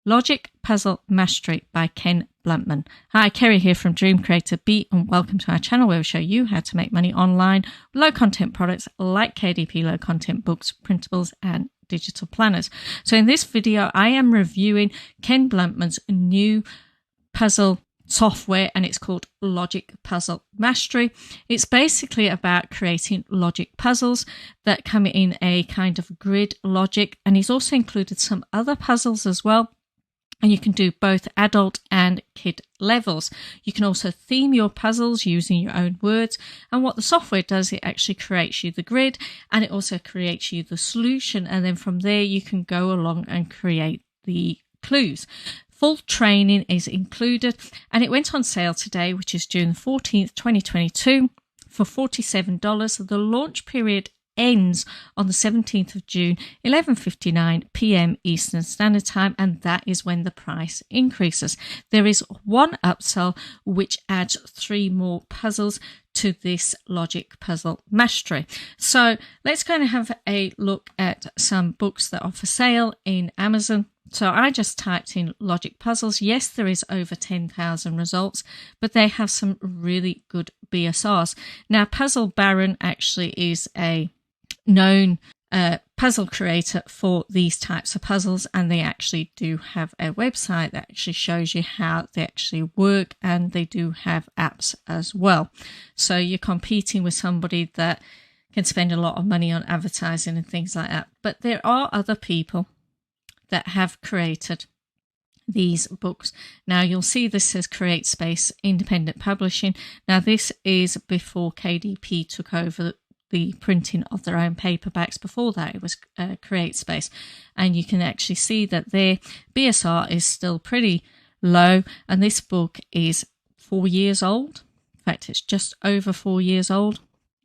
Logic Puzzle Mastery by Ken Bluttman. Hi, Kerry here from Dream Creator Beat, and welcome to our channel where we show you how to make money online with low content products like KDP Low Content Books, printables and digital planners. So in this video I am reviewing Ken Bluttman's new puzzle software, and it's called Logic Puzzle Mastery. It's basically about creating logic puzzles that come in a kind of grid logic, and he's also included some other puzzles as well. And you can do both adult and kid levels. You can also theme your puzzles using your own words. And what the software does, it actually creates you the grid, and it also creates you the solution. And then from there, you can go along and create the clues. Full training is included, and it went on sale today, which is June 14th, 2022, for $47. The launch period ends on the 17th of June, 11:59 p.m. Eastern Standard Time, and that is when the price increases. There is one upsell which adds 3 more puzzles to this Logic Puzzle Mastery. So let's go and have a look at some books that are for sale in Amazon. So I just typed in logic puzzles. Yes, there is over 10,000 results, but they have some really good BSRs. Now, Puzzle Baron actually is a known puzzle creator for these types of puzzles, and they actually do have a website that actually shows you how they actually work, and they do have apps as well. So you're competing with somebody that can spend a lot of money on advertising and things like that. But there are other people that have created these books. Now you'll see this says Create Space Independent Publishing. Now this is before KDP took over the printing of their own paperbacks. Before that it was Create Space, and you can actually see that their BSR is still pretty low, and this book is 4 years old. In fact, it's just over 4 years old.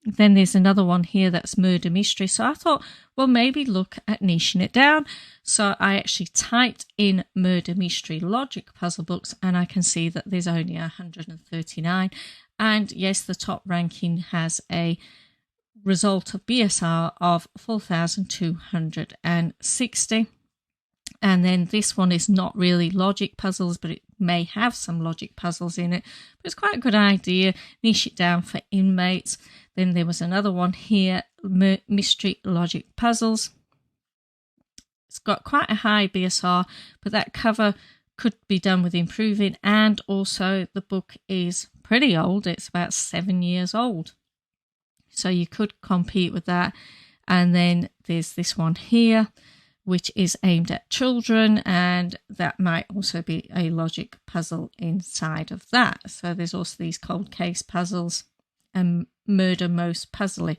Then there's another one here that's Murder Mystery. So I thought, well, maybe look at niching it down. So I actually typed in Murder Mystery Logic Puzzle Books, and I can see that there's only 139. And yes, the top ranking has a result of BSR of 4,260. And then this one is not really logic puzzles, but it may have some logic puzzles in it. But it's quite a good idea. Niche it down for inmates. Then there was another one here, Mystery Logic Puzzles. It's got quite a high BSR, but that cover could be done with improving. And also the book is pretty old. It's about 7 years old. So you could compete with that. And then there's this one here, which is aimed at children, and that might also be a logic puzzle inside of that. So there's also these cold case puzzles and murder most puzzly.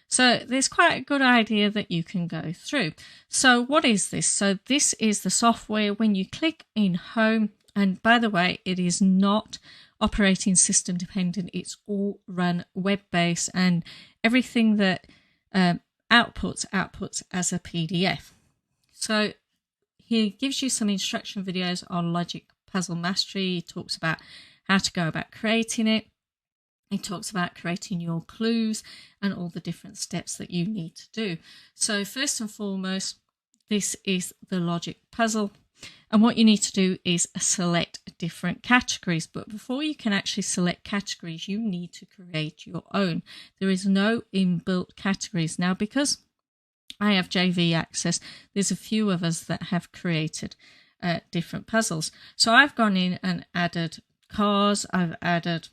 So there's quite a good idea that you can go through. So what is this? So this is the software. When you click in home, and by the way, it is not operating system dependent, it's all run web-based, and everything that outputs as a PDF. So he gives you some instruction videos on Logic Puzzle Mastery. He talks about how to go about creating it. He talks about creating your clues and all the different steps that you need to do. So first and foremost, this is the logic puzzle. And what you need to do is select different categories. But before you can actually select categories, you need to create your own. There is no inbuilt categories. Now, because I have JV access, there's a few of us that have created different puzzles. So I've gone in and added cars, I've added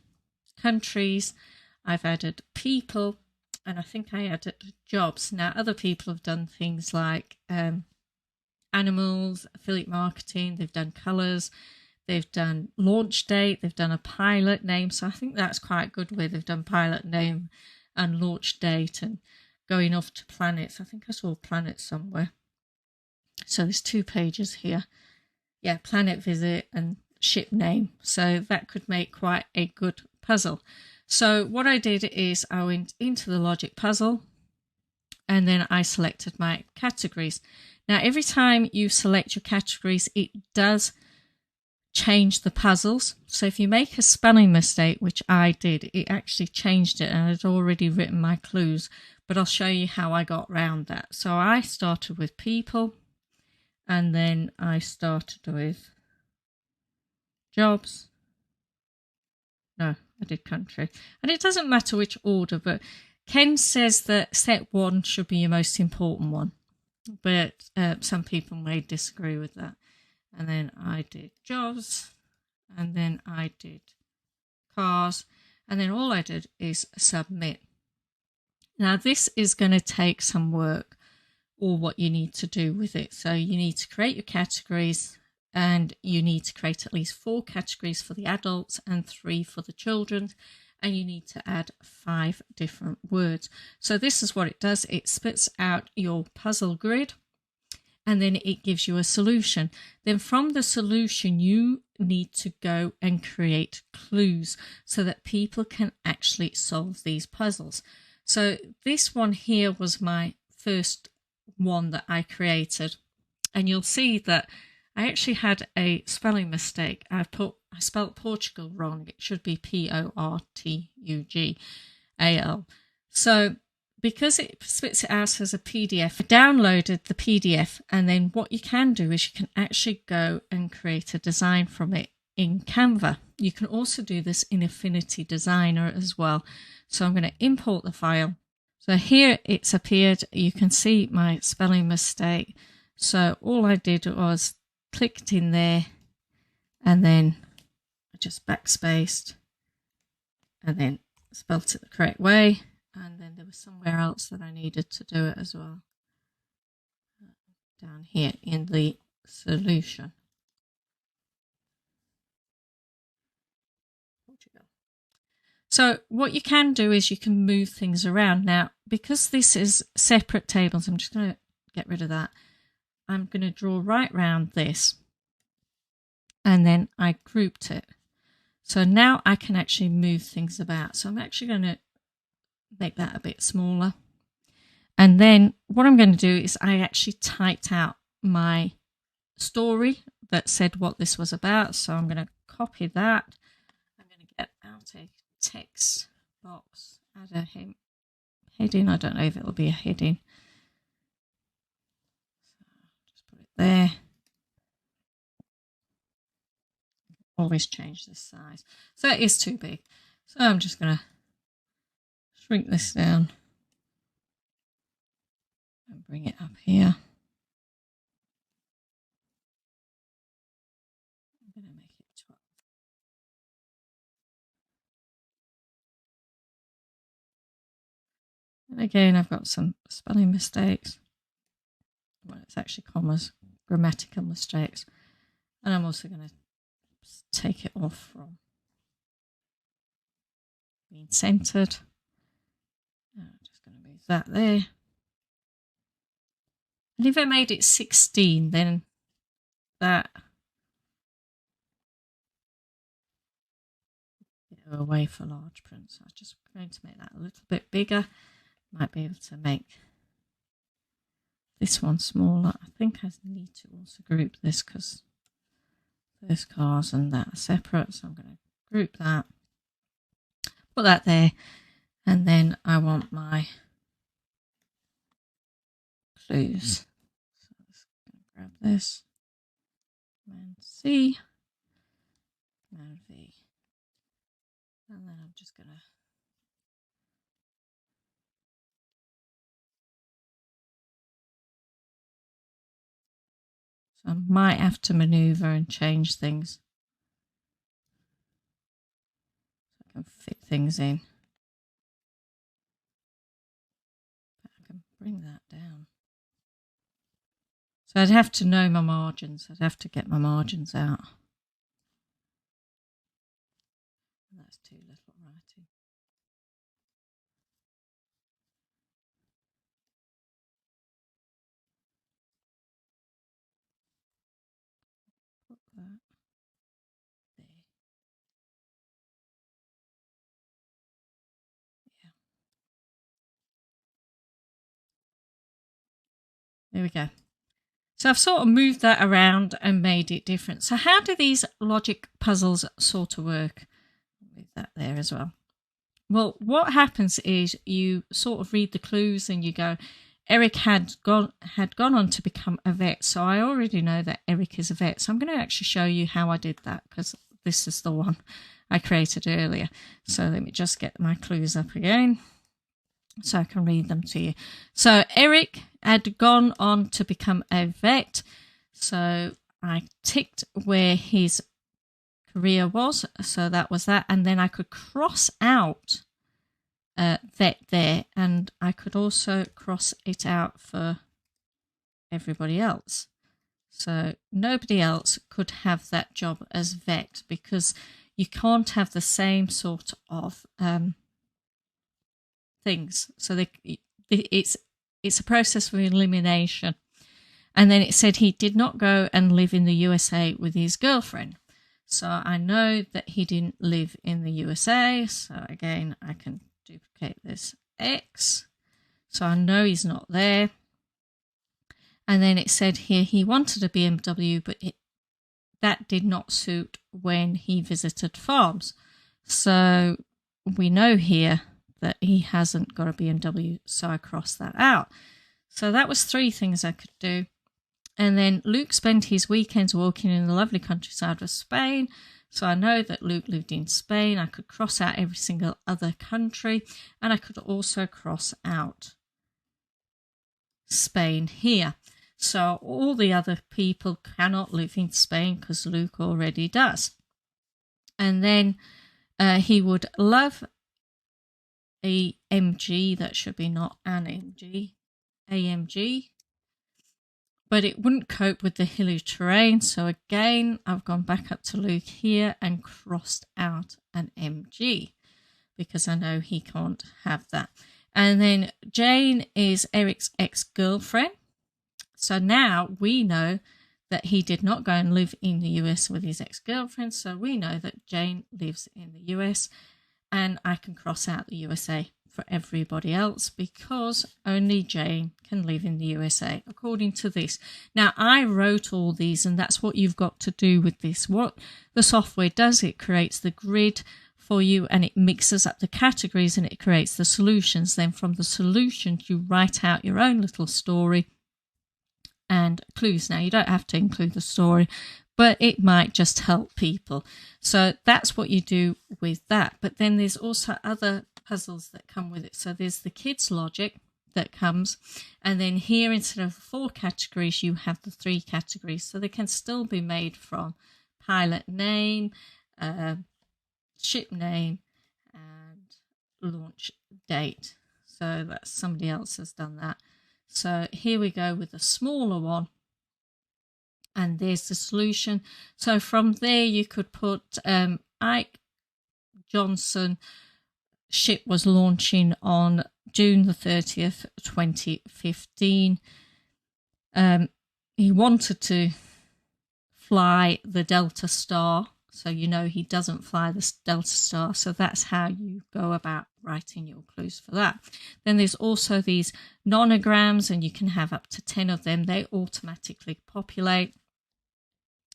countries, I've added people, and I think I added jobs. Now other people have done things like animals, affiliate marketing, they've done colours, they've done launch date, they've done a pilot name. So I think that's quite good where they've done pilot name and launch date and going off to planets. I think I saw planets somewhere. So there's 2 pages here. Yeah, planet visit and ship name. So that could make quite a good puzzle. So what I did is I went into the logic puzzle, and then I selected my categories. Now every time you select your categories, it does change the puzzles. So if you make a spelling mistake, which I did, it actually changed it, and I'd already written my clues, but I'll show you how I got around that. So I started with people, And then I started with jobs. No, I did country. And it doesn't matter which order, but Ken says that step 1 should be your most important one. But some people may disagree with that. And then I did jobs. And then I did cars. And then all I did is submit. Now, this is going to take some work, or what you need to do with it. So you need to create your categories, and you need to create at least 4 categories for the adults and 3 for the children. And you need to add 5 different words. So this is what it does. It spits out your puzzle grid, and then it gives you a solution. Then from the solution, you need to go and create clues so that people can actually solve these puzzles. So this one here was my first one that I created, and you'll see that I actually had a spelling mistake. I spelled Portugal wrong. It should be Portugal. So because it spits it out as a PDF, I downloaded the PDF, and then what you can do is you can actually go and create a design from it in Canva. You can also do this in Affinity Designer as well. So I'm going to import the file. So here it's appeared. You can see my spelling mistake. So all I did was clicked in there, and then I just backspaced and then spelt it the correct way. And then there was somewhere else that I needed to do it as well. Down here in the solution. So what you can do is you can move things around. Now, because this is separate tables, I'm just going to get rid of that. I'm going to draw right round this, and then I grouped it. So now I can actually move things about. So I'm actually going to make that a bit smaller. And then what I'm going to do is I actually typed out my story that said what this was about. So I'm going to copy that. I'm going to get out a text box, add a heading. I don't know if it'll be a heading. So just put it there. Always change this size. So it is too big. So I'm just going to shrink this down and bring it up here. I'm going to make it 12. And again, I've got some spelling mistakes. Well, it's actually commas, grammatical mistakes. And I'm also going to take it off from being centered. I'm just going to move that there. And if I made it 16, then that go away for large print. So I'm just going to make that a little bit bigger. Might be able to make this one smaller. I think I need to also group this because those cars and that are separate. So I'm going to group that, put that there, and then I want my clues. So I'm just going to grab this, Command C, Command V, and then I'm just going to I might have to maneuver and change things so I can fit things in. But I can bring that down. So I'd have to know my margins. I'd have to get my margins out. And that's too little writing. Put that there. Yeah. There we go. So I've sort of moved that around and made it different. So how do these logic puzzles sort of work? Move that there as well. Well, what happens is you sort of read the clues and you go, Eric had gone on to become a vet. So I already know that Eric is a vet. So I'm going to actually show you how I did that, because this is the one I created earlier. So let me just get my clues up again so I can read them to you. So Eric had gone on to become a vet. So I ticked where his career was. So that was that. And then I could cross out vet there, and I could also cross it out for everybody else. So nobody else could have that job as vet, because you can't have the same sort of things. So it's a process of elimination. And then it said he did not go and live in the USA with his girlfriend. So I know that he didn't live in the USA. So again, I can duplicate this X. So I know he's not there. And then it said here he wanted a BMW, but that did not suit when he visited farms. So we know here that he hasn't got a BMW, so I crossed that out. So that was 3 things I could do. And then Luke spent his weekends walking in the lovely countryside of Spain. So I know that Luke lived in Spain. I could cross out every single other country, and I could also cross out Spain here. So all the other people cannot live in Spain because Luke already does. And then he would love a MG. That should be not an MG, AMG. But it wouldn't cope with the hilly terrain. So again, I've gone back up to Luke here and crossed out an MG, because I know he can't have that. And then Jane is Eric's ex-girlfriend. So now we know that he did not go and live in the US with his ex-girlfriend. So we know that Jane lives in the US, and I can cross out the USA for everybody else, because only Jane can live in the USA according to this. Now I wrote all these, and that's what you've got to do with this. What the software does, it creates the grid for you, and it mixes up the categories, and it creates the solutions. Then from the solutions you write out your own little story and clues. Now you don't have to include the story, but it might just help people. So that's what you do with that. But then there's also other puzzles that come with it. So there's the kids logic that comes, and then here instead of 4 categories you have the 3 categories. So they can still be made from pilot name, ship name, and launch date. So that's somebody else has done that. So here we go with a smaller one, and there's the solution. So from there you could put Ike Johnson ship was launching on June the 30th, 2015. He wanted to fly the Delta Star, so you know he doesn't fly the Delta Star. So that's how you go about writing your clues for that. Then there's also these nonograms, and you can have up to 10 of them. They automatically populate.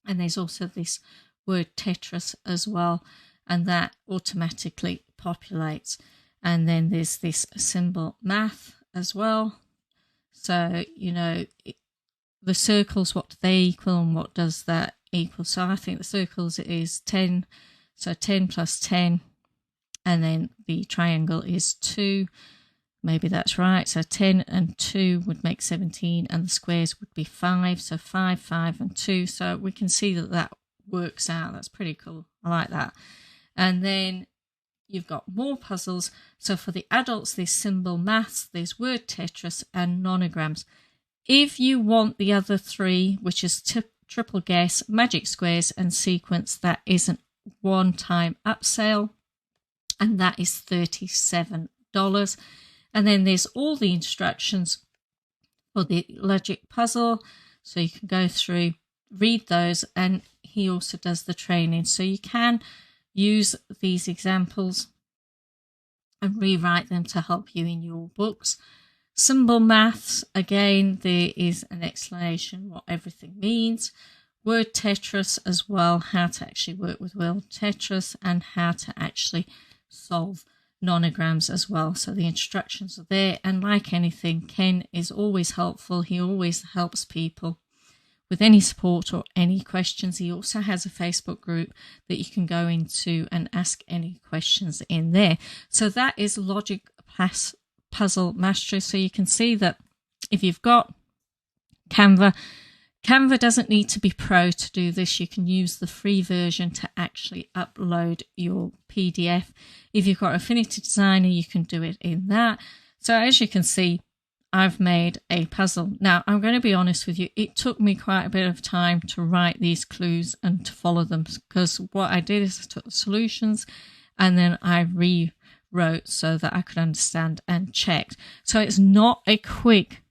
And there's also this word Tetris as well, and that automatically populates. And then there's this symbol math as well. So, you know, the circles, what do they equal, and what does that equal? So I think the circles is 10. So 10 plus 10. And then the triangle is 2. Maybe that's right. So 10 and 2 would make 17, and the squares would be 5. So 5, 5 and 2. So we can see that that works out. That's pretty cool. I like that. And then you've got more puzzles. So for the adults, there's symbol maths, there's word Tetris, and nonograms. If you want the other 3, which is triple guess, magic squares, and sequence, that is a one-time upsell, and that is $37. And then there's all the instructions for the logic puzzle, so you can go through, read those, and he also does the training. So you can use these examples and rewrite them to help you in your books. Symbol maths, again, there is an explanation what everything means. Word Tetris as well, how to actually work with word Tetris and how to actually solve nonograms as well. So the instructions are there. And like anything, Ken is always helpful. He always helps people with any support or any questions. He also has a Facebook group that you can go into and ask any questions in there. So that is Logic Puzzle Mastery. So you can see that if you've got Canva doesn't need to be pro to do this. You can use the free version to actually upload your PDF. If you've got Affinity Designer, you can do it in that. So as you can see, I've made a puzzle. Now, I'm going to be honest with you, it took me quite a bit of time to write these clues and to follow them, because what I did is I took the solutions and then I rewrote so that I could understand and checked. So it's not a quick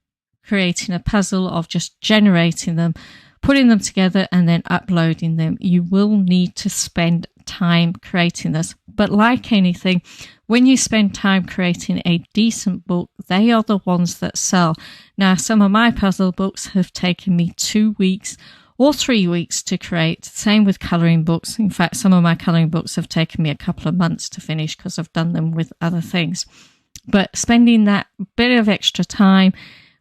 creating a puzzle of just generating them, putting them together and then uploading them. You will need to spend time creating this. But like anything, when you spend time creating a decent book, they are the ones that sell. Now, some of my puzzle books have taken me 2 weeks or 3 weeks to create. Same with colouring books. In fact, some of my colouring books have taken me a couple of months to finish because I've done them with other things. But spending that bit of extra time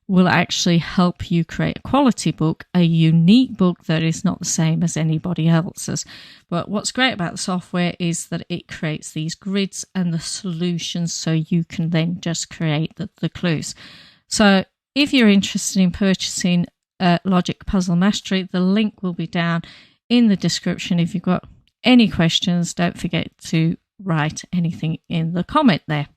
will actually help you create a quality book, a unique book that is not the same as anybody else's. But what's great about the software is that it creates these grids and the solutions so you can then just create the clues. So if you're interested in purchasing Logic Puzzle Mastery, the link will be down in the description. If you've got any questions, don't forget to write anything in the comment there.